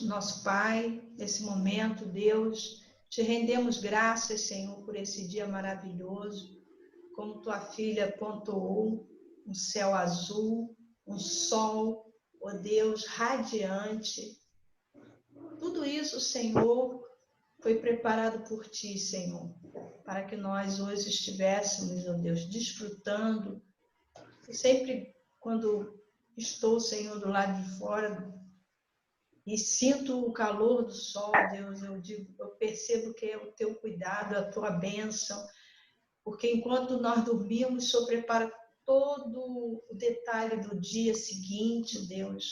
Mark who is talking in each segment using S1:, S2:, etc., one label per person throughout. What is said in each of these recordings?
S1: nosso Pai, nesse momento, Deus, te rendemos graças, Senhor, por esse dia maravilhoso, como tua filha pontuou, um céu azul, um sol, ó Deus, radiante. Tudo isso, Senhor, foi preparado por ti, Senhor, para que nós hoje estivéssemos, ó Deus, desfrutando. E sempre quando estou, Senhor, do lado de fora e sinto o calor do sol, Deus, eu percebo que é o teu cuidado, a tua bênção, porque enquanto nós dormimos, o Senhor prepara todo o detalhe do dia seguinte, Deus,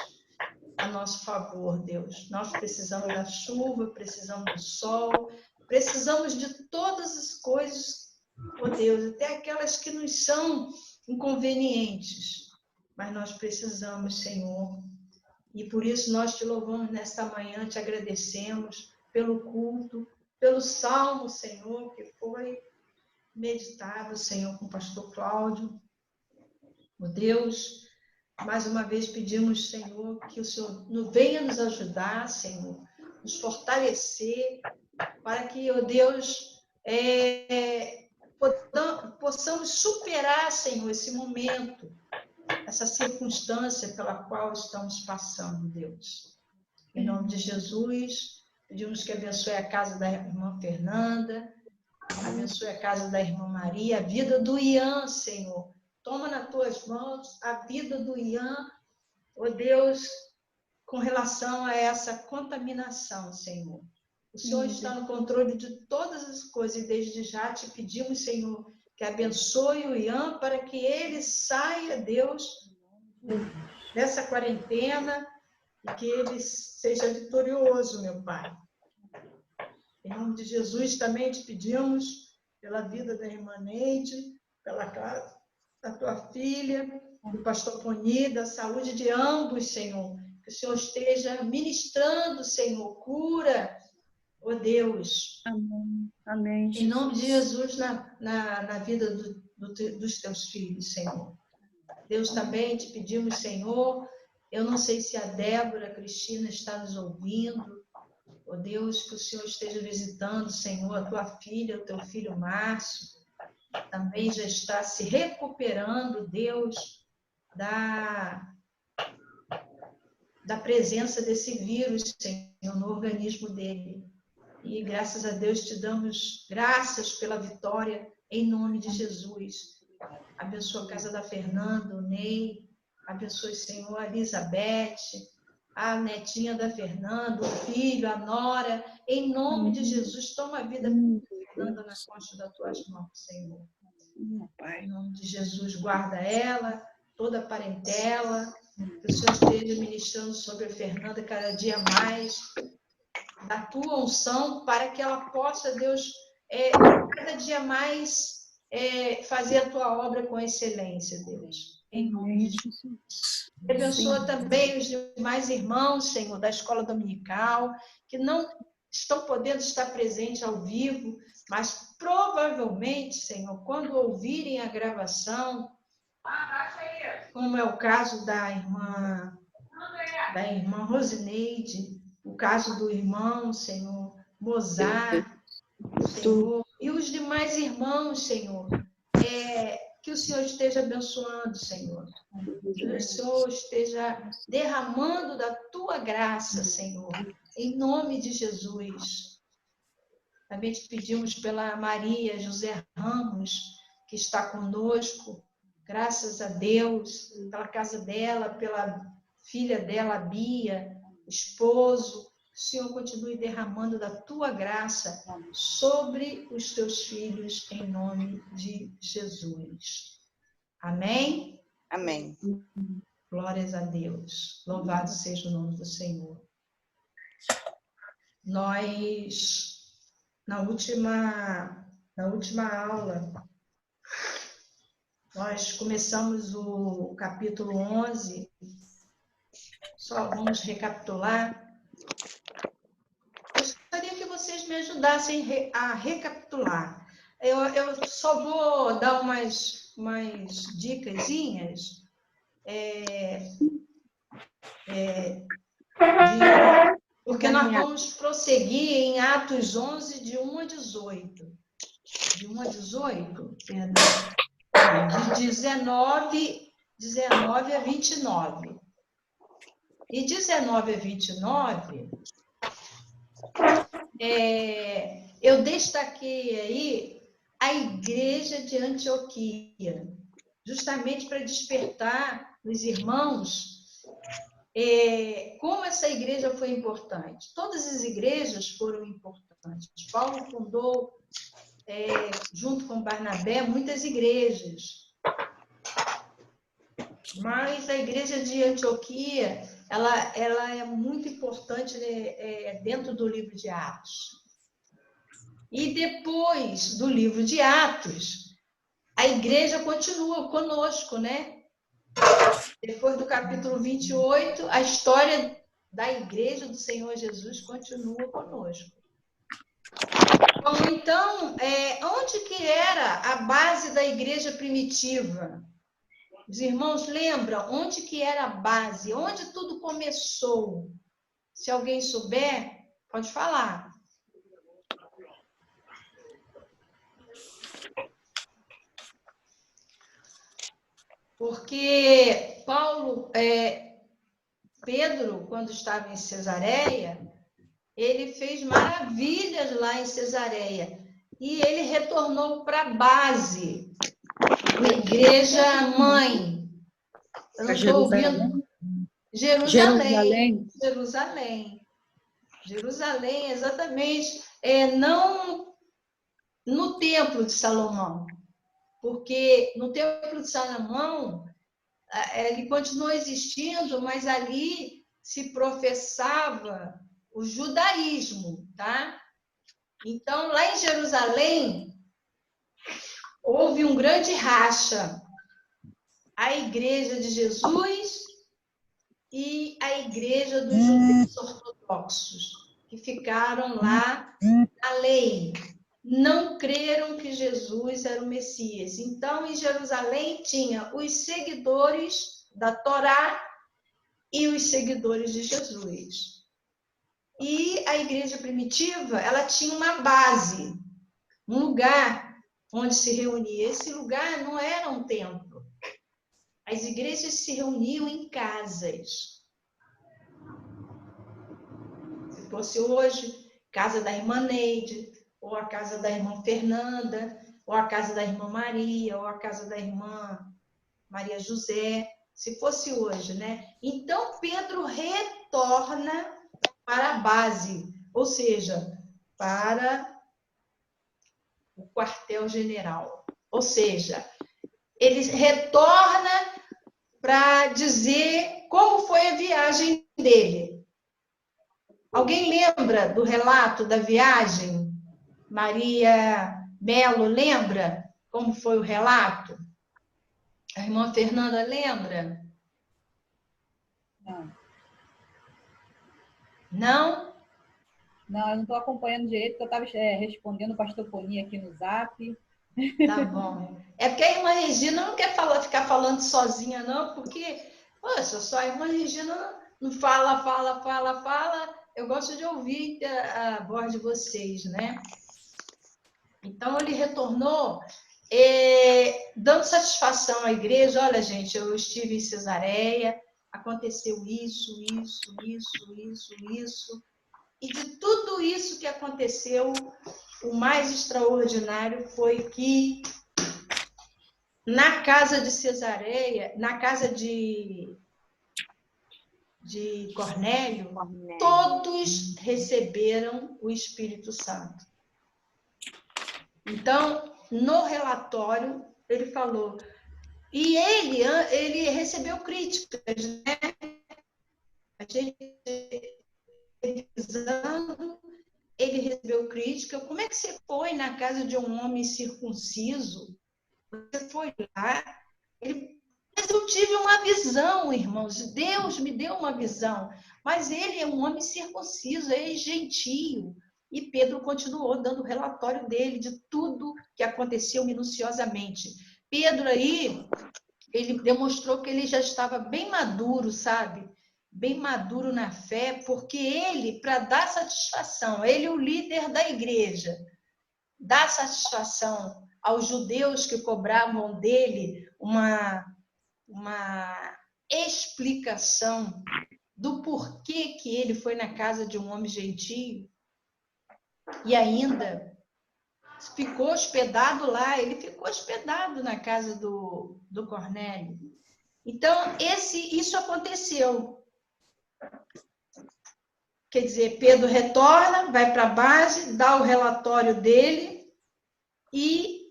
S1: a nosso favor, Deus. Nós precisamos da chuva, precisamos do sol, precisamos de todas as coisas, ó Deus, até aquelas que nos são inconvenientes, mas nós precisamos, Senhor. E por isso nós te louvamos nesta manhã, te agradecemos pelo culto, pelo salmo, Senhor, que foi meditado, Senhor, com o pastor Cláudio. Ó Deus, mais uma vez pedimos, Senhor, que o Senhor venha nos ajudar, Senhor, nos fortalecer, para que, ó Deus, possamos superar, Senhor, esse momento, essa circunstância pela qual estamos passando, Deus. Em nome de Jesus, pedimos que abençoe a casa da irmã Fernanda, abençoe a casa da irmã Maria, a vida do Ian, Senhor. Toma nas tuas mãos a vida do Ian, ó Deus, com relação a essa contaminação, Senhor. O Senhor está no controle de todas as coisas e desde já te pedimos, Senhor, que abençoe o Ian para que ele saia, Deus, dessa quarentena e que ele seja vitorioso, meu Pai. Em nome de Jesus também te pedimos pela vida da irmã Neide, pela casa da tua filha, do pastor Poni, da saúde de ambos, Senhor. Que o Senhor esteja ministrando, Senhor, cura, ó Deus.
S2: Amém. Amém,
S1: em nome de Jesus na vida dos teus filhos, Senhor. Deus, também te pedimos, Senhor, eu não sei se a Débora, a Cristina está nos ouvindo, ó Deus, que o Senhor esteja visitando, Senhor, a tua filha, o teu filho Márcio, também já está se recuperando, Deus, da presença desse vírus, Senhor, no organismo dele. E graças a Deus te damos graças pela vitória, em nome de Jesus. Abençoa a casa da Fernanda, o Ney, abençoe, Senhor, a Elizabeth, a netinha da Fernanda, o filho, a nora, em nome de Jesus, toma a vida da Fernanda nas costas das tuas mãos, Senhor. Em nome de Jesus, guarda ela, toda a parentela, que o Senhor esteja ministrando sobre a Fernanda cada dia mais, da tua unção, para que ela possa, Deus, cada dia mais fazer a tua obra com excelência, Deus. Em nome de Jesus. Abençoa também os demais irmãos, Senhor, da escola dominical, que não estão podendo estar presentes ao vivo, mas provavelmente, Senhor, quando ouvirem a gravação, como é o caso da irmã Rosineide, o caso do irmão, Senhor, Mozart, Senhor, e os demais irmãos, Senhor, que o Senhor esteja abençoando, Senhor. Que o Senhor esteja derramando da tua graça, Senhor, em nome de Jesus. Também te pedimos pela Maria José Ramos, que está conosco, graças a Deus, pela casa dela, pela filha dela, Bia, esposo. Que o Senhor continue derramando da tua graça sobre os teus filhos, em nome de Jesus. Amém?
S3: Amém.
S1: Glórias a Deus. Louvado seja o nome do Senhor. Nós, na última aula, nós começamos o capítulo 11. Só vamos recapitular. Gostaria que vocês me ajudassem a recapitular. Eu só vou dar umas dicasinhas. Porque nós vamos prosseguir em Atos 11, de 1 a 18. De 1 a 18, perdão. De 19 a 29. E 19 a 29, eu destaquei aí a igreja de Antioquia, justamente para despertar nos irmãos como essa igreja foi importante. Todas as igrejas foram importantes. Paulo fundou, junto com Barnabé, muitas igrejas. Mas a igreja de Antioquia, ela é muito importante dentro do livro de Atos. E depois do livro de Atos, a igreja continua conosco, né? Depois do capítulo 28, a história da igreja do Senhor Jesus continua conosco. Bom, então, onde que era a base da igreja primitiva? Os irmãos lembram onde que era a base? Onde tudo começou? Se alguém souber, pode falar. Porque Pedro, quando estava em Cesareia, ele fez maravilhas lá em Cesareia. E ele retornou para a base, a igreja mãe. Eu não estou ouvindo. Jerusalém, exatamente. Não no Templo de Salomão. Porque no Templo de Salomão, ele continuou existindo, mas ali se professava o judaísmo, tá? Então, lá em Jerusalém, houve um grande racha. A igreja de Jesus e a igreja dos judeus ortodoxos, que ficaram lá na lei. Não creram que Jesus era o Messias. Então, em Jerusalém, tinha os seguidores da Torá e os seguidores de Jesus. E a igreja primitiva, ela tinha uma base, um lugar onde se reunia. Esse lugar não era um templo. As igrejas se reuniam em casas. Se fosse hoje, casa da irmã Neide, ou a casa da irmã Fernanda, ou a casa da irmã Maria, ou a casa da irmã Maria José, se fosse hoje, né? Então, Pedro retorna para a base, ou seja, para o quartel-general. Ou seja, ele retorna para dizer como foi a viagem dele. Alguém lembra do relato da viagem? Maria Melo lembra como foi o relato? A irmã Fernanda lembra?
S2: Não.
S1: Não?
S2: Não, eu não estou acompanhando direito, porque eu estava respondendo o pastor Poni aqui no Zap.
S1: Tá bom. É porque a irmã Regina não quer ficar falando sozinha, não, porque, poxa, só a irmã Regina não fala. Eu gosto de ouvir a voz de vocês, né? Então, ele retornou dando satisfação à igreja. Olha, gente, eu estive em Cesareia, aconteceu isso. E de tudo isso que aconteceu, o mais extraordinário foi que na casa de Cesareia, na casa de Cornélio, todos receberam o Espírito Santo. Então, no relatório, ele falou, e ele recebeu críticas, né? A gente revisando, ele recebeu crítica. Como é que você foi na casa de um homem circunciso? Você foi lá? Mas eu tive uma visão, irmãos. Deus me deu uma visão. Mas ele é um homem circunciso, é gentio. E Pedro continuou dando o relatório dele, de tudo que aconteceu minuciosamente. Pedro aí, ele demonstrou que ele já estava bem maduro, sabe? bem maduro na fé, porque ele, para dar satisfação, ele, o líder da igreja, dá satisfação aos judeus que cobravam dele uma explicação do porquê que ele foi na casa de um homem gentio e ainda ficou hospedado lá, ele ficou hospedado na casa do Cornélio. Então, isso aconteceu. Quer dizer, Pedro retorna, vai para a base, dá o relatório dele e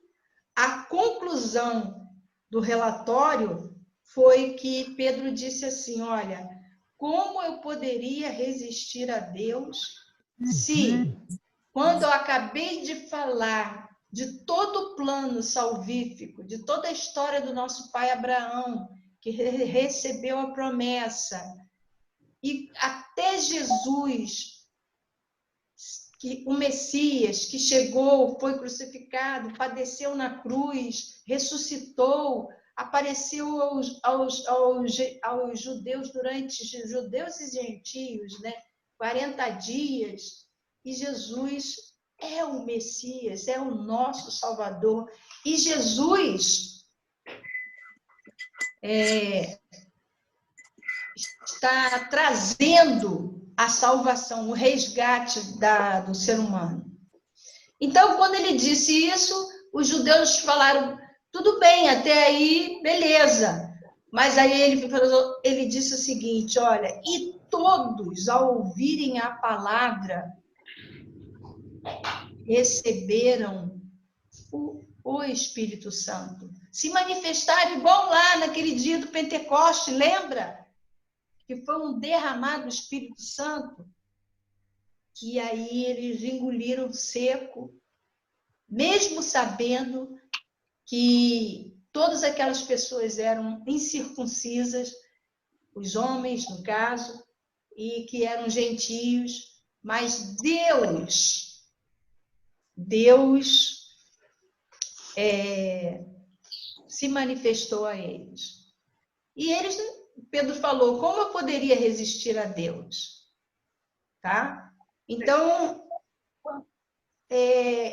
S1: a conclusão do relatório foi que Pedro disse assim, olha, como eu poderia resistir a Deus se, quando eu acabei de falar de todo o plano salvífico, de toda a história do nosso pai Abraão, que recebeu a promessa, e até Jesus, que o Messias, que chegou, foi crucificado, padeceu na cruz, ressuscitou, apareceu aos judeus durante judeus e gentios, né? 40 dias, e Jesus é o Messias, é o nosso Salvador. E Jesus está trazendo a salvação, o resgate do ser humano. Então, quando ele disse isso, os judeus falaram, tudo bem, até aí, beleza. Mas aí ele disse o seguinte, olha, e todos, ao ouvirem a palavra, receberam o Espírito Santo. Se manifestaram igual lá naquele dia do Pentecoste, lembra? Que foi um derramado do Espírito Santo, que aí eles engoliram seco, mesmo sabendo que todas aquelas pessoas eram incircuncisas, os homens, no caso, e que eram gentios, mas Deus se manifestou a eles. E eles, Pedro falou, como eu poderia resistir a Deus? Tá? Então,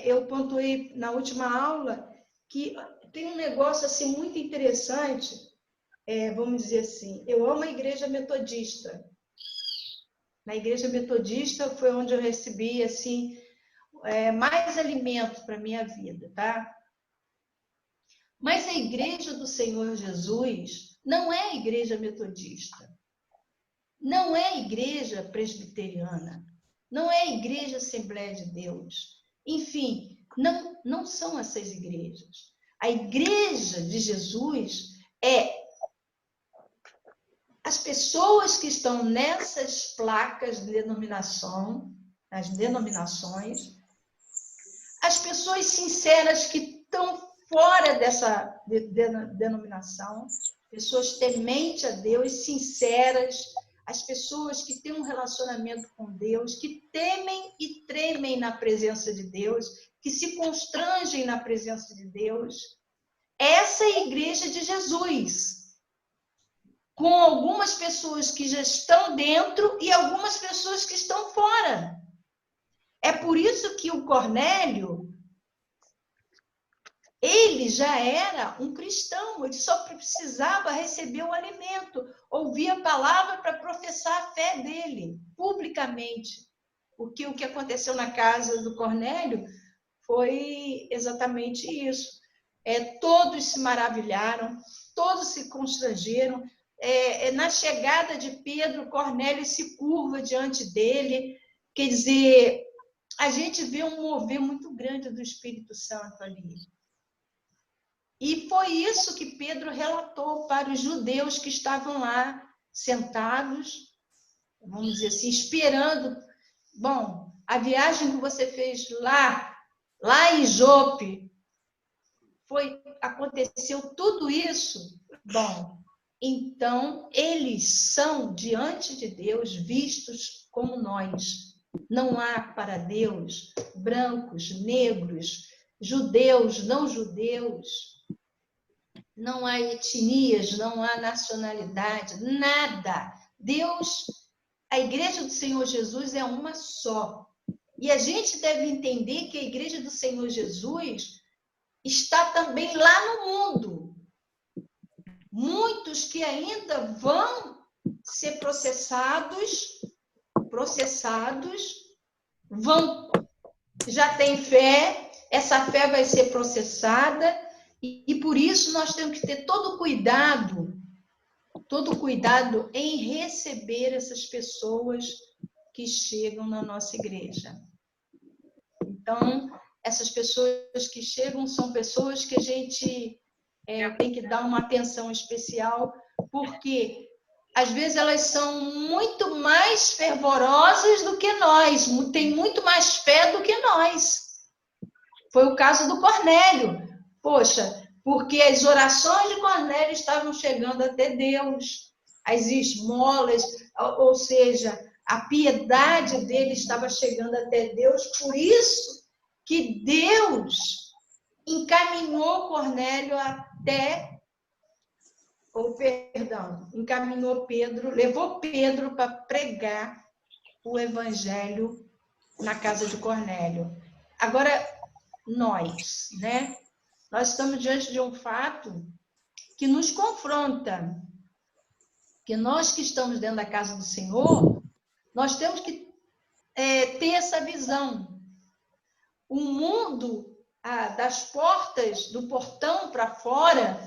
S1: eu pontuei na última aula que tem um negócio assim muito interessante, vamos dizer assim, eu amo a igreja metodista. Na igreja metodista foi onde eu recebi assim, mais alimento para a minha vida, tá? Mas a igreja do Senhor Jesus não é a igreja metodista, não é a igreja presbiteriana, não é a igreja Assembleia de Deus. Enfim, não são essas igrejas. A igreja de Jesus é as pessoas que estão nessas placas de denominação, as denominações, as pessoas sinceras que estão fora dessa denominação, pessoas tementes a Deus, sinceras, as pessoas que têm um relacionamento com Deus, que temem e tremem na presença de Deus, que se constrangem na presença de Deus. Essa é a igreja de Jesus, com algumas pessoas que já estão dentro e algumas pessoas que estão fora. É por isso que o Cornélio, ele já era um cristão, ele só precisava receber o alimento, ouvir a palavra para professar a fé dele, publicamente. Porque o que aconteceu na casa do Cornélio foi exatamente isso. Todos se maravilharam, todos se constrangeram. Na chegada de Pedro, Cornélio se curva diante dele. Quer dizer, a gente vê um mover muito grande do Espírito Santo ali. E foi isso que Pedro relatou para os judeus que estavam lá sentados, vamos dizer assim, esperando. Bom, a viagem que você fez lá em Jope, aconteceu tudo isso? Bom, então eles são, diante de Deus, vistos como nós. Não há para Deus brancos, negros, judeus, não judeus. Não há etnias, não há nacionalidade, nada. Deus, a igreja do Senhor Jesus é uma só. E a gente deve entender que a igreja do Senhor Jesus está também lá no mundo. Muitos que ainda vão ser processados, já têm fé, essa fé vai ser processada, e por isso nós temos que ter todo cuidado em receber essas pessoas que chegam na nossa igreja. Então, essas pessoas que chegam são pessoas que a gente tem que dar uma atenção especial, porque às vezes elas são muito mais fervorosas do que nós, têm muito mais fé do que nós. Foi o caso do Cornélio. Poxa, porque as orações de Cornélio estavam chegando até Deus, as esmolas, ou seja, a piedade dele estava chegando até Deus, por isso que Deus encaminhou Cornélio encaminhou Pedro, levou Pedro para pregar o evangelho na casa de Cornélio. Agora, nós estamos diante de um fato que nos confronta, que nós que estamos dentro da casa do Senhor, nós temos que ter essa visão. O mundo, das portas, do portão para fora,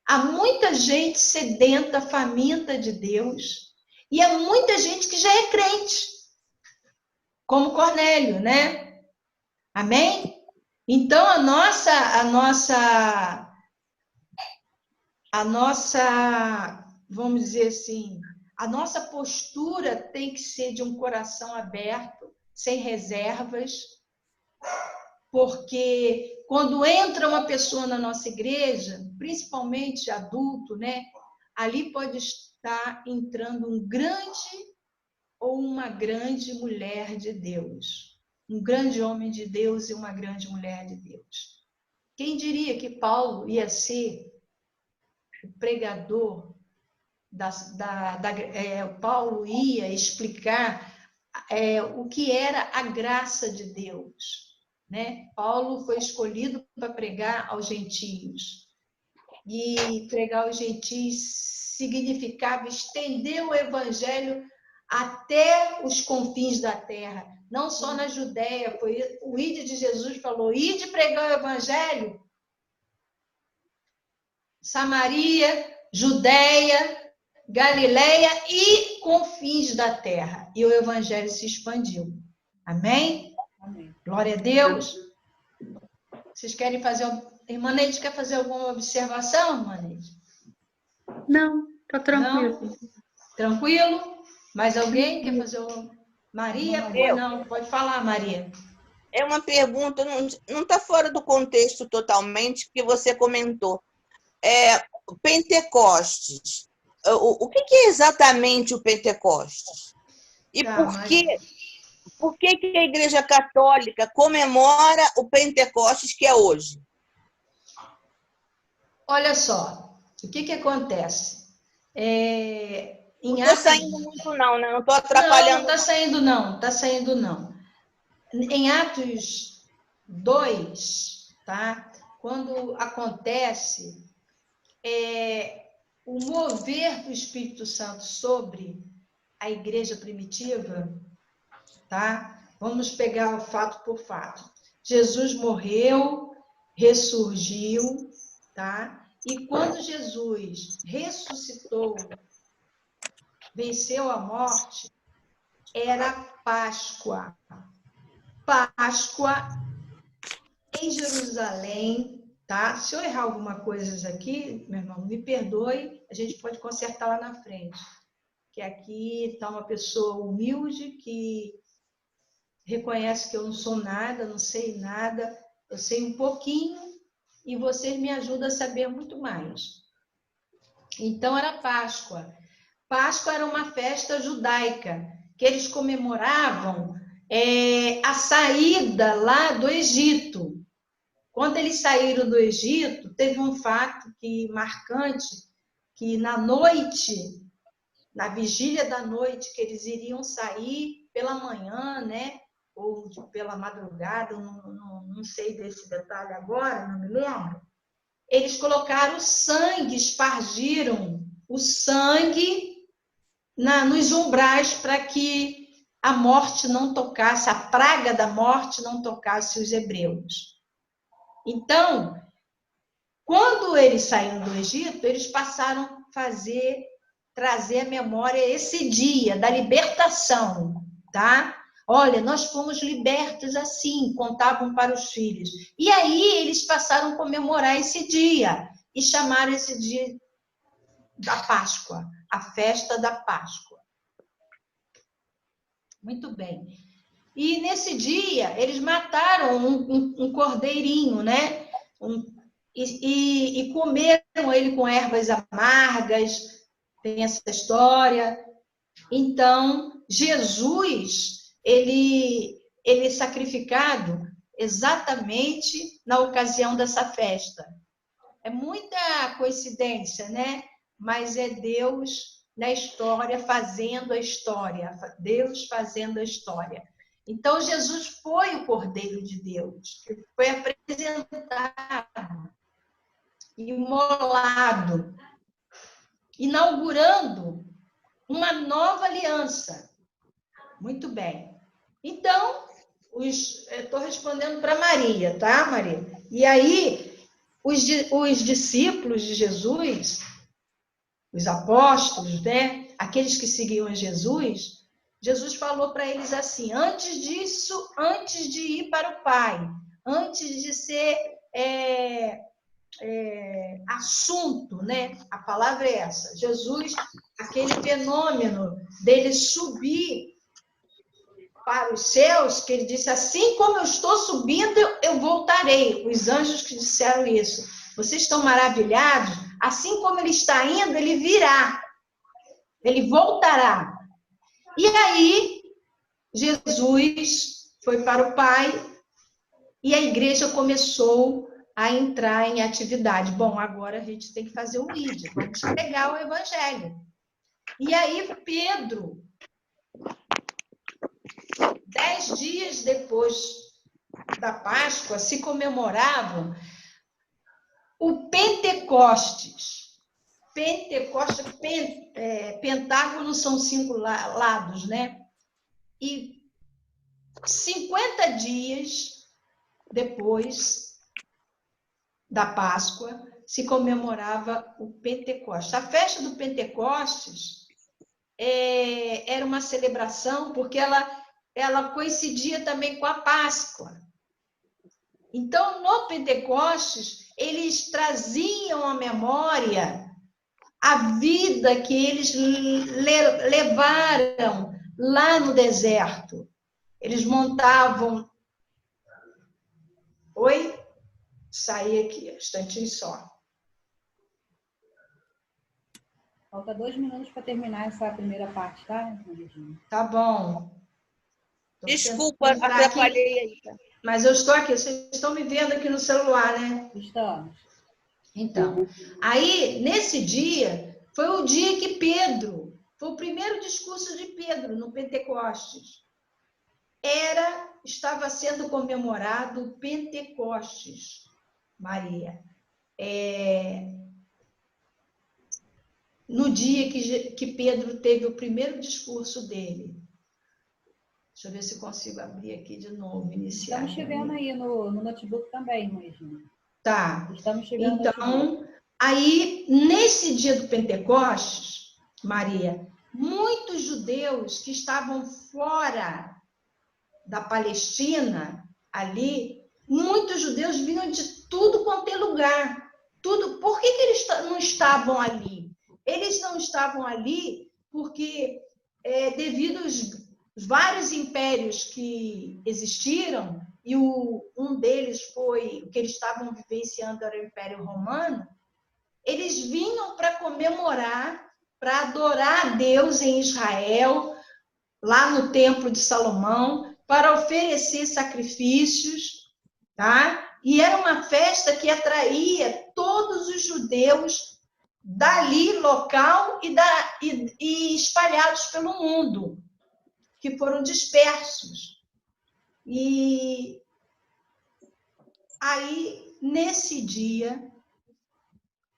S1: há muita gente sedenta, faminta de Deus, e há muita gente que já é crente, como Cornélio, né? Amém? Então, a nossa, vamos dizer assim, a nossa postura tem que ser de um coração aberto, sem reservas, porque quando entra uma pessoa na nossa igreja, principalmente adulto, né? Ali pode estar entrando um grande ou uma grande mulher de Deus, um grande homem de Deus e uma grande mulher de Deus. Quem diria que Paulo ia ser o pregador, Paulo ia explicar o que era a graça de Deus, né? Paulo foi escolhido para pregar aos gentios, e pregar aos gentios significava estender o evangelho até os confins da terra, não só na Judéia. Foi o ide de Jesus falou: ide pregar o evangelho, Samaria, Judéia, Galileia e confins da terra. E o evangelho se expandiu. Amém?
S2: Amém.
S1: Glória a Deus. Vocês querem fazer... Irmã Neide, quer fazer alguma observação, irmã Neide?
S3: Não, tá tranquilo.
S1: Não? Tranquilo? Mais alguém quer fazer uma... Maria? Não, pode falar, Maria.
S4: É uma pergunta, não está fora do contexto totalmente, que você comentou. Pentecostes. O que é exatamente o Pentecostes? E por que a Igreja Católica comemora o Pentecostes que é hoje?
S1: Olha só, o que acontece?
S4: Não estou saindo muito não, né? Não estou atrapalhando.
S1: Não, está saindo não. Em Atos 2, tá? Quando acontece o mover do Espírito Santo sobre a igreja primitiva, tá? Vamos pegar o fato por fato. Jesus morreu, ressurgiu, tá? E quando Jesus ressuscitou, venceu a morte, era Páscoa. Páscoa em Jerusalém, tá? Se eu errar alguma coisa aqui, meu irmão, me perdoe, a gente pode consertar lá na frente. Que aqui está uma pessoa humilde que reconhece que eu não sou nada, não sei nada, eu sei um pouquinho e vocês me ajudam a saber muito mais. Então, era Páscoa. Páscoa era uma festa judaica, que eles comemoravam a saída lá do Egito. Quando eles saíram do Egito, teve um fato marcante, que na noite na vigília da noite, que eles iriam sair pela manhã, né? Ou pela madrugada, não sei desse detalhe agora, não me lembro. Eles colocaram o sangue, espargiram o sangue nos umbrais para que a morte não tocasse, a praga da morte não tocasse os hebreus. Então, quando eles saíram do Egito, eles passaram a trazer à memória esse dia da libertação, tá? Olha, nós fomos libertos assim, contavam para os filhos. E aí eles passaram a comemorar esse dia e chamaram esse dia da Páscoa, a festa da Páscoa. Muito bem. E nesse dia eles mataram um cordeirinho, né? E comeram ele com ervas amargas, tem essa história. Então, Jesus, ele é sacrificado exatamente na ocasião dessa festa. É muita coincidência, né? Mas é Deus na história fazendo a história, Deus fazendo a história. Então, Jesus foi o Cordeiro de Deus, que foi apresentado, imolado, inaugurando uma nova aliança. Muito bem. Então, estou respondendo para Maria, tá, Maria? E aí, os discípulos de Jesus, os apóstolos, né? Aqueles que seguiam Jesus, Jesus falou para eles assim: antes disso, antes de ir para o Pai, antes de ser assunto, né? A palavra é essa. Jesus, aquele fenômeno dele subir para os céus, que ele disse: assim como eu estou subindo, eu voltarei. Os anjos que disseram isso. Vocês estão maravilhados? Assim como ele está indo, ele virá. Ele voltará. E aí, Jesus foi para o Pai e a igreja começou a entrar em atividade. Bom, agora a gente tem que fazer o ID, vamos pregar o evangelho. E aí, Pedro, 10 dias depois da Páscoa, se comemoravam o Pentecostes. Pentecostes, pentágono são 5 lados, né? E 50 dias depois da Páscoa, se comemorava o Pentecostes. A festa do Pentecostes era uma celebração porque ela coincidia também com a Páscoa. Então, no Pentecostes, eles traziam à memória a vida que eles levaram lá no deserto. Eles montavam... Oi? Saí aqui, um instantinho só.
S2: Falta 2 minutos para terminar essa primeira parte, tá, Regina?
S1: Tá bom.
S4: Desculpa, atrapalhei aí. Tá?
S1: Mas eu estou aqui, vocês estão me vendo aqui no celular, né?
S2: Estamos.
S1: Então, aí, nesse dia, foi o dia que Pedro, foi o primeiro discurso de Pedro no Pentecostes. Estava sendo comemorado o Pentecostes, Maria. No dia que Pedro teve o primeiro discurso dele. Deixa eu ver se consigo abrir aqui de novo, iniciar.
S2: Estamos chegando aí no notebook também, Regina.
S1: Tá.
S2: Estamos chegando no
S1: então, aí, nesse dia do Pentecostes, Maria, muitos judeus que estavam fora da Palestina, ali, muitos judeus vinham de tudo quanto é lugar. Tudo. Por que eles não estavam ali? Eles não estavam ali porque, devido aos vários impérios que existiram, e um deles foi o que eles estavam vivenciando, era o Império Romano, eles vinham para comemorar, para adorar a Deus em Israel, lá no Templo de Salomão, para oferecer sacrifícios, tá? E era uma festa que atraía todos os judeus dali local e espalhados pelo mundo, que foram dispersos. E aí, nesse dia,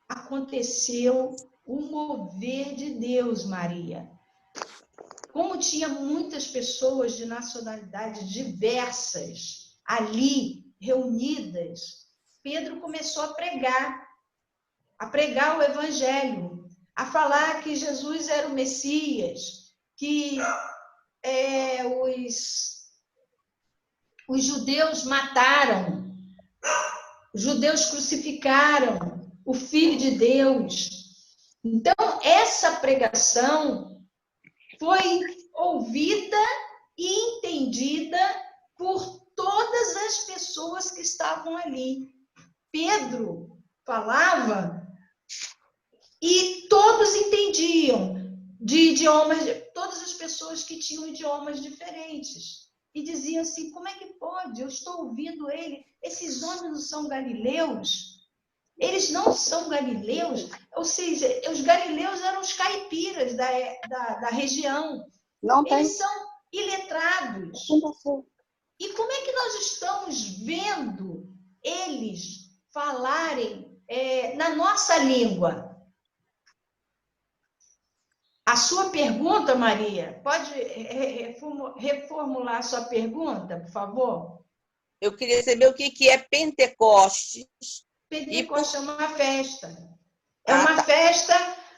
S1: aconteceu o mover de Deus, Maria. Como tinha muitas pessoas de nacionalidades diversas ali, reunidas, Pedro começou a pregar o evangelho, a falar que Jesus era o Messias, que os judeus mataram, os judeus crucificaram o Filho de Deus. Então, essa pregação foi ouvida e entendida por todas as pessoas que estavam ali. Pedro falava e todos entendiam de idiomas, todas as pessoas que tinham idiomas diferentes. E diziam assim, como é que pode? Eu estou ouvindo ele. Esses homens não são galileus? Eles não são galileus? Ou seja, os galileus eram os caipiras da região.
S5: Não tem.
S1: Eles são iletrados. E como é que nós estamos vendo eles falarem na nossa língua? A sua pergunta, Maria, pode reformular a sua pergunta, por favor?
S4: Eu queria saber o que é Pentecostes.
S1: Pentecostes é uma festa. É uma festa,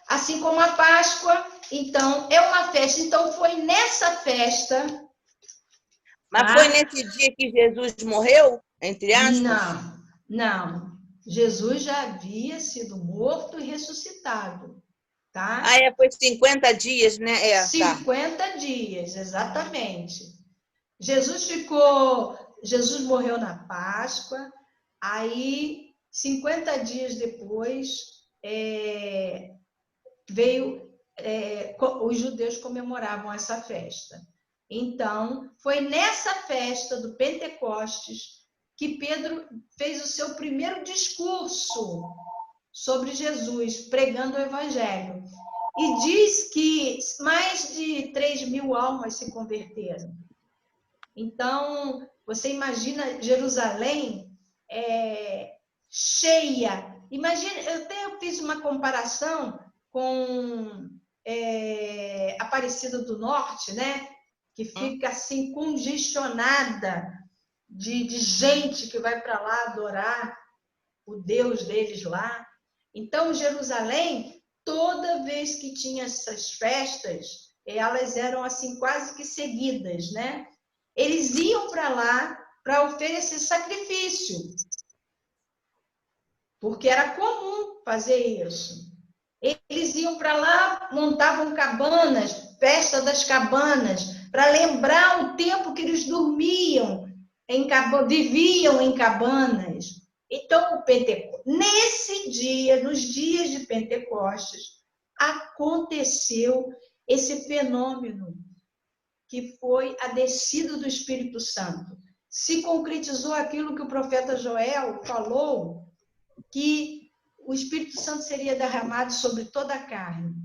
S1: assim como a Páscoa. Então, é uma festa. Então, foi nessa festa...
S4: Mas foi nesse dia que Jesus morreu, entre aspas?
S1: Não. Jesus já havia sido morto e ressuscitado. Tá?
S4: Foi 50 dias, né?
S1: 50 dias, exatamente. Jesus morreu na Páscoa, aí 50 dias depois os judeus comemoravam essa festa. Então, foi nessa festa do Pentecostes que Pedro fez o seu primeiro discurso sobre Jesus, pregando o Evangelho. E diz que mais de 3.000 almas se converteram. Então, você imagina Jerusalém cheia. Imagina, eu fiz uma comparação com Aparecida do Norte, né? Que fica assim congestionada de gente que vai para lá adorar o Deus deles lá. Então, Jerusalém, toda vez que tinha essas festas, elas eram assim quase que seguidas, né? Eles iam para lá para oferecer sacrifício, porque era comum fazer isso. Eles iam para lá, montavam cabanas, festa das cabanas, para lembrar o tempo que eles dormiam, viviam em cabanas. Então, nesse dia, nos dias de Pentecostes, aconteceu esse fenômeno, que foi a descida do Espírito Santo. Se concretizou aquilo que o profeta Joel falou, que o Espírito Santo seria derramado sobre toda a carne.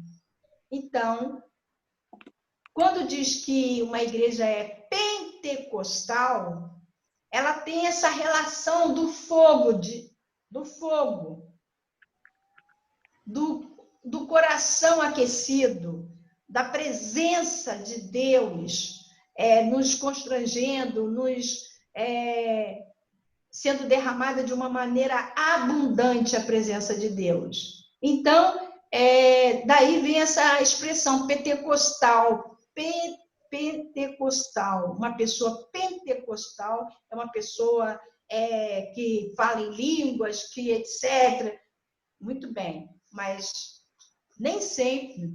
S1: Então, quando diz que uma igreja é pentecostal, ela tem essa relação do fogo, do coração aquecido, da presença de Deus nos constrangendo, sendo derramada de uma maneira abundante a presença de Deus. Então, daí vem essa expressão pentecostal. Pentecostal. Uma pessoa pentecostal é uma pessoa que fala em línguas, que etc. Muito bem, mas nem sempre.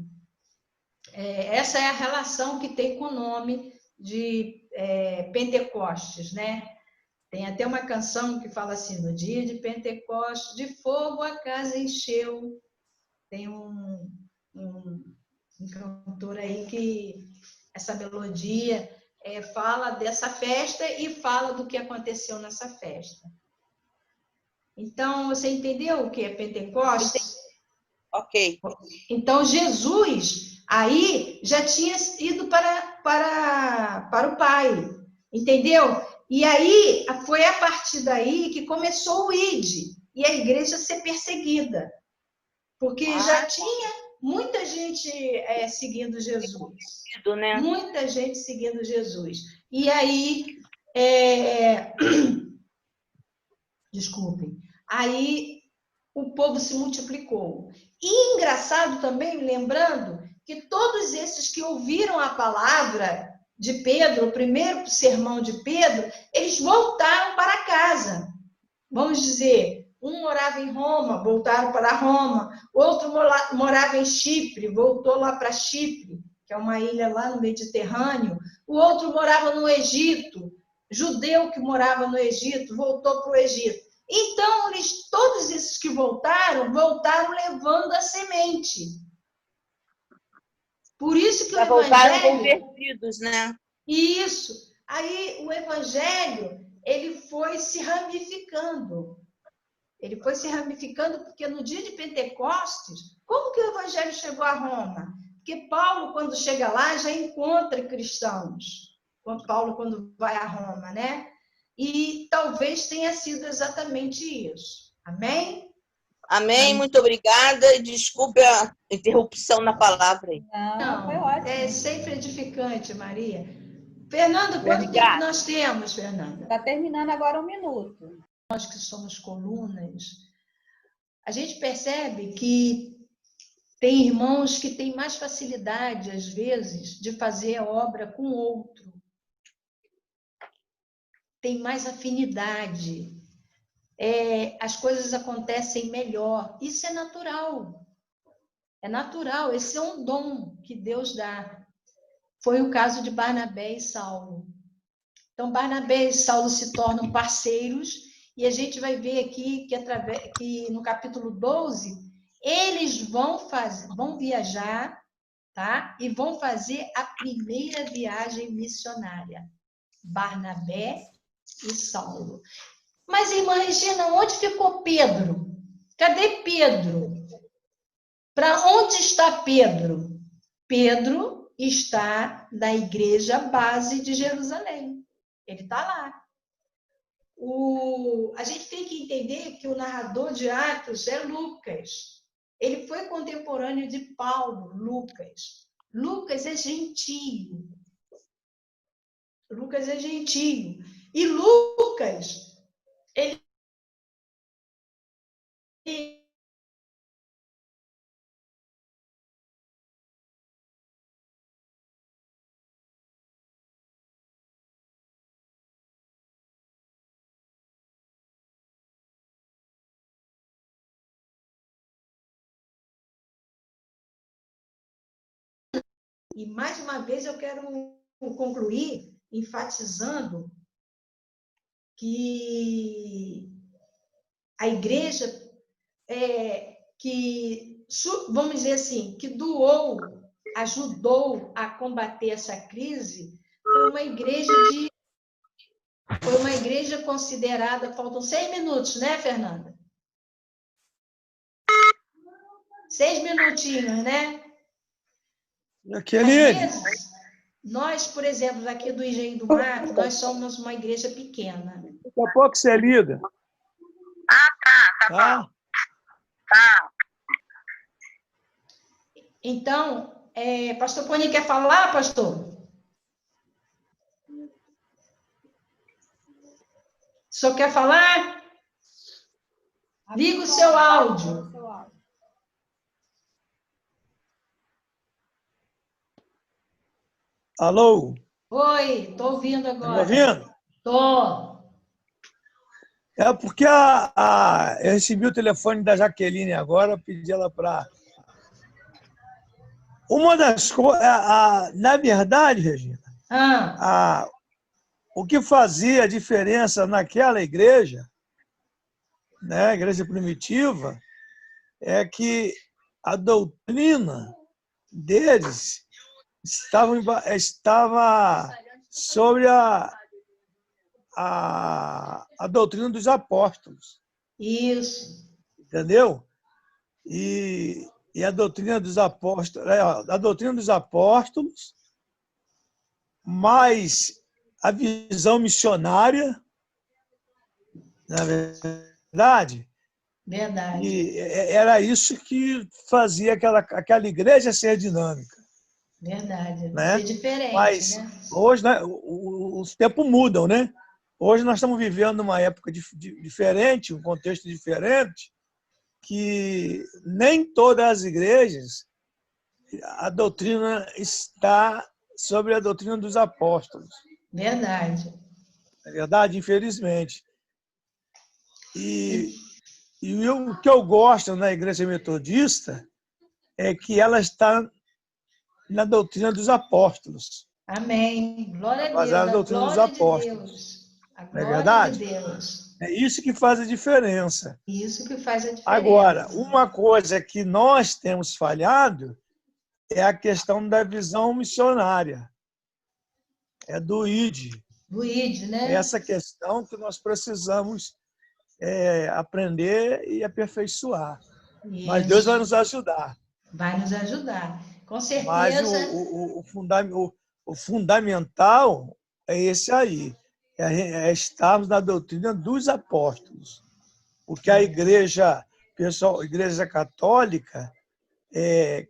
S1: Essa é a relação que tem com o nome de Pentecostes, né? Tem até uma canção que fala assim, no dia de Pentecostes, de fogo a casa encheu. Tem um cantor aí que essa melodia fala dessa festa e fala do que aconteceu nessa festa. Então, você entendeu o que é Pentecostes?
S4: Ok.
S1: Então, Jesus aí já tinha ido para o Pai, entendeu? E aí, foi a partir daí que começou o ID, e a igreja ser perseguida, porque já tinha muita gente seguindo Jesus.
S4: Né?
S1: Muita gente seguindo Jesus. E aí, desculpem, aí o povo se multiplicou. E engraçado também, lembrando, que todos esses que ouviram a palavra de Pedro, o primeiro sermão de Pedro, eles voltaram para casa. Vamos dizer, um morava em Roma, voltaram para Roma, outro morava em Chipre, voltou lá para Chipre, que é uma ilha lá no Mediterrâneo, o outro morava no Egito, judeu que morava no Egito, voltou para o Egito. Então, todos esses que voltaram levando a semente. Por isso que o Evangelho...
S4: voltaram convertidos, né?
S1: Isso. Aí o Evangelho, ele foi se ramificando. Ele foi se ramificando porque no dia de Pentecostes, como que o Evangelho chegou a Roma? Porque Paulo, quando chega lá, já encontra cristãos. Paulo, quando vai a Roma, né? E talvez tenha sido exatamente isso. Amém?
S4: Amém, muito obrigada. Desculpe a interrupção na palavra aí.
S2: Não, foi ótimo.
S1: É sempre edificante, Maria. Fernanda, quanto tempo nós temos, Fernanda?
S2: Está terminando agora 1 minuto.
S1: Nós que somos colunas, a gente percebe que tem irmãos que têm mais facilidade, às vezes, de fazer a obra com outro. Tem mais afinidade. As coisas acontecem melhor. Isso é natural. É natural. Esse é um dom que Deus dá. Foi o caso de Barnabé e Saulo. Então, Barnabé e Saulo se tornam parceiros, e a gente vai ver aqui que no capítulo 12, eles vão viajar, tá? E vão fazer a primeira viagem missionária. Barnabé e Saulo. Mas, irmã Regina, onde ficou Pedro? Cadê Pedro? Para onde está Pedro? Pedro está na igreja base de Jerusalém. Ele está lá. A gente tem que entender que o narrador de Atos é Lucas. Ele foi contemporâneo de Paulo, Lucas. Lucas é gentio. Lucas é gentio. E Lucas, ele E, mais uma vez, eu quero concluir enfatizando que a igreja vamos dizer assim, que ajudou a combater essa crise, foi uma igreja considerada... Faltam 6 minutos, né, Fernanda? 6 minutinhos, né? Às vezes, nós, por exemplo, aqui do Engenho do Mato, nós somos uma igreja pequena.
S5: Daqui a pouco você liga.
S4: Tá.
S1: Então, pastor Poni, quer falar, pastor? O senhor quer falar? Liga o seu áudio.
S5: Alô?
S1: Oi, estou ouvindo agora.
S5: Está me ouvindo?
S1: Estou.
S5: É porque eu recebi o telefone da Jaqueline agora, pedi ela para... Uma das coisas... Na verdade, Regina, o que fazia a diferença naquela igreja, né, a igreja primitiva, é que a doutrina deles estava sobre a doutrina dos apóstolos.
S1: Isso.
S5: Entendeu? E e a doutrina dos apóstolos, mais a visão missionária, na verdade.
S1: Verdade.
S5: E era isso que fazia aquela igreja ser dinâmica.
S1: Verdade.
S5: Né?
S1: Ser diferente,
S5: Mas
S1: né?
S5: hoje, né, os tempos mudam, né? Hoje nós estamos vivendo uma época diferente, um contexto diferente, que nem todas as igrejas a doutrina está sobre a doutrina dos apóstolos.
S1: Verdade.
S5: É verdade, infelizmente. E o que eu gosto na igreja metodista é que ela está na doutrina dos apóstolos.
S1: Amém. Glória a Deus.
S5: Baseada na
S1: A
S5: doutrina dos
S1: glória de
S5: apóstolos.
S1: Deus. A
S5: Não é
S1: glória de
S5: verdade?
S1: Deus.
S5: É isso que faz a diferença.
S1: Isso que faz a diferença.
S5: Agora, uma coisa que nós temos falhado é a questão da visão missionária. É do ID.
S1: Do ID, né?
S5: É essa questão que nós precisamos aprender e aperfeiçoar.
S1: Isso.
S5: Mas Deus vai nos ajudar.
S1: Vai nos ajudar. Com certeza.
S5: Mas o fundamental é esse aí. É estarmos na doutrina dos apóstolos. Porque a igreja católica,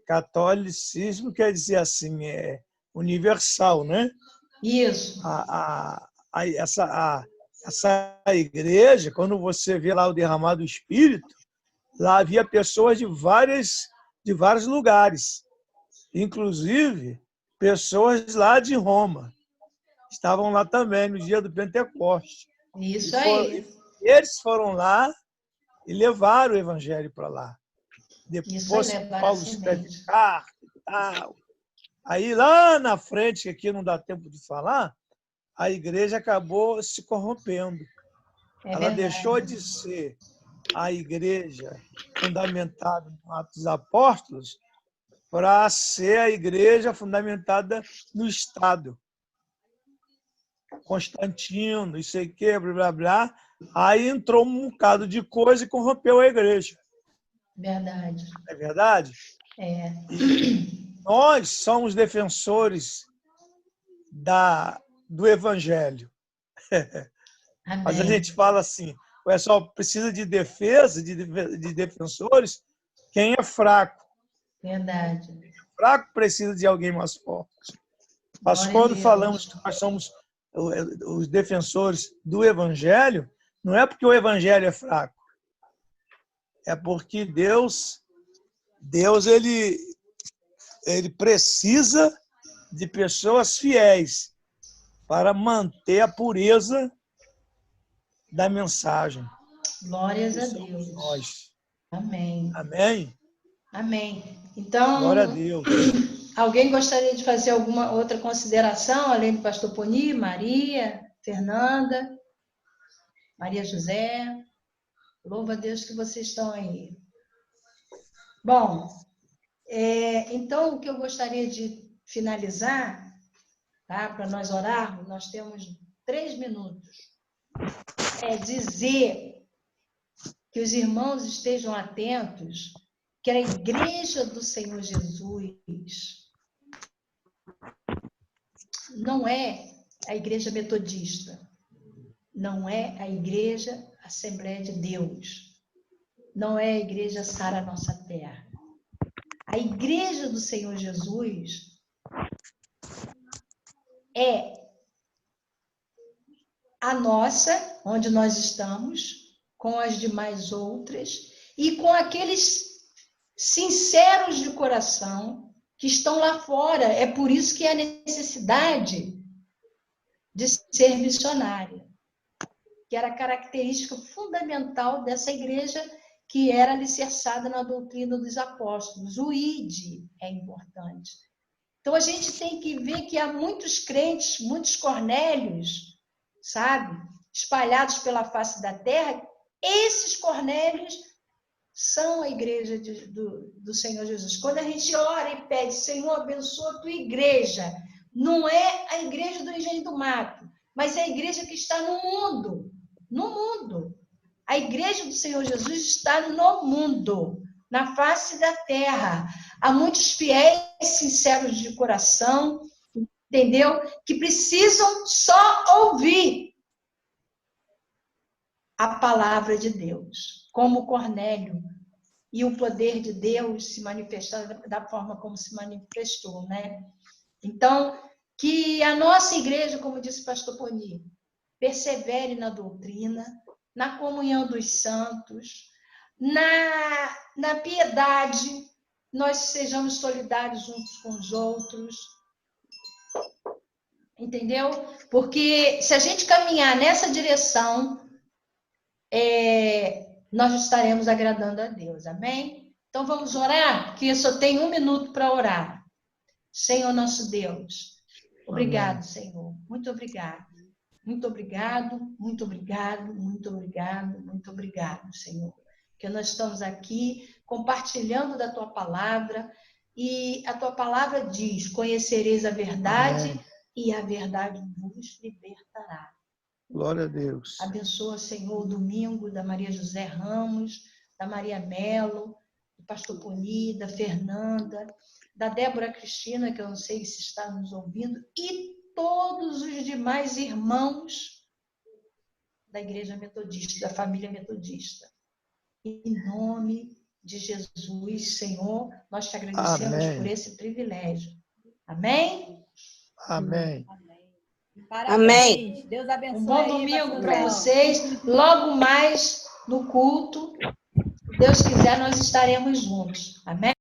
S5: catolicismo quer dizer assim, é universal, né?
S1: Isso.
S5: Essa igreja, quando você vê lá o derramado do Espírito, lá havia pessoas de vários lugares, inclusive pessoas lá de Roma. Estavam lá também no dia do Pentecostes.
S1: Isso aí.
S5: Eles foram lá e levaram o evangelho para lá. Depois Paulo escreve carta e tal. Aí lá na frente, que aqui não dá tempo de falar, a igreja acabou se corrompendo. Ela deixou de ser a igreja fundamentada no Atos dos Apóstolos para ser a igreja fundamentada no Estado. Constantino, isso aí, blá, blá, blá. Aí entrou um bocado de coisa e corrompeu a igreja.
S1: Verdade.
S5: É verdade?
S1: É.
S5: E nós somos defensores do Evangelho.
S1: Amém.
S5: Mas a gente fala assim, o pessoal precisa de defesa, de defensores, quem é fraco.
S1: Verdade.
S5: Quem é fraco precisa de alguém mais forte. Mas quando falamos que nós somos os defensores do Evangelho, não é porque o Evangelho é fraco, é porque Deus ele precisa de pessoas fiéis para manter a pureza da mensagem.
S1: Glórias a Deus.
S5: Nós.
S1: Amém.
S5: Amém?
S1: Amém. Então,
S5: glória a Deus.
S1: Alguém gostaria de fazer alguma outra consideração, além do pastor Poni, Maria, Fernanda, Maria José? Louva a Deus que vocês estão aí. Bom, então o que eu gostaria de finalizar, tá, para nós orarmos, nós temos 3 minutos. É dizer que os irmãos estejam atentos, que a igreja do Senhor Jesus não é a igreja metodista, não é a igreja Assembleia de Deus, não é a igreja Sara Nossa Terra. A igreja do Senhor Jesus é a nossa, onde nós estamos, com as demais outras, e com aqueles sinceros de coração que estão lá fora. É por isso que há necessidade de ser missionária, que era a característica fundamental dessa igreja que era alicerçada na doutrina dos apóstolos. O ID é importante. Então, a gente tem que ver que há muitos crentes, muitos Cornélios, sabe, espalhados pela face da terra. Esses Cornélios são a igreja do Senhor Jesus. Quando a gente ora e pede, Senhor, abençoa a tua igreja, não é a igreja do Engenho do Mato, mas é a igreja que está no mundo. No mundo. A igreja do Senhor Jesus está no mundo. na face da terra. Há muitos fiéis sinceros de coração, entendeu? Que precisam só ouvir a palavra de Deus, como Cornélio, e o poder de Deus se manifestando da forma como se manifestou, né? Então, que a nossa igreja, como disse o pastor Poni, persevere na doutrina, na comunhão dos santos, na piedade, nós sejamos solidários uns com os outros, entendeu? Porque se a gente caminhar nessa direção, nós estaremos agradando a Deus, amém? Então vamos orar, que eu só tenho 1 minuto para orar. Senhor nosso Deus, obrigado, amém. Senhor, muito obrigado. Muito obrigado, muito obrigado, muito obrigado, muito obrigado, Senhor. Que nós estamos aqui compartilhando da Tua palavra, e a Tua palavra diz, conhecereis a verdade, amém. E a verdade vos libertará.
S5: Glória a Deus.
S1: Abençoa, Senhor, o domingo da Maria José Ramos, da Maria Melo, do pastor Poni, da Fernanda, da Débora Cristina, que eu não sei se está nos ouvindo, e todos os demais irmãos da Igreja Metodista, da família Metodista. Em nome de Jesus, Senhor, nós te agradecemos, amém, por esse privilégio. Amém?
S5: Amém.
S2: Parabéns. Amém. Deus abençoe.
S1: Um bom domingo para vocês. Logo mais no culto, se Deus quiser, nós estaremos juntos. Amém?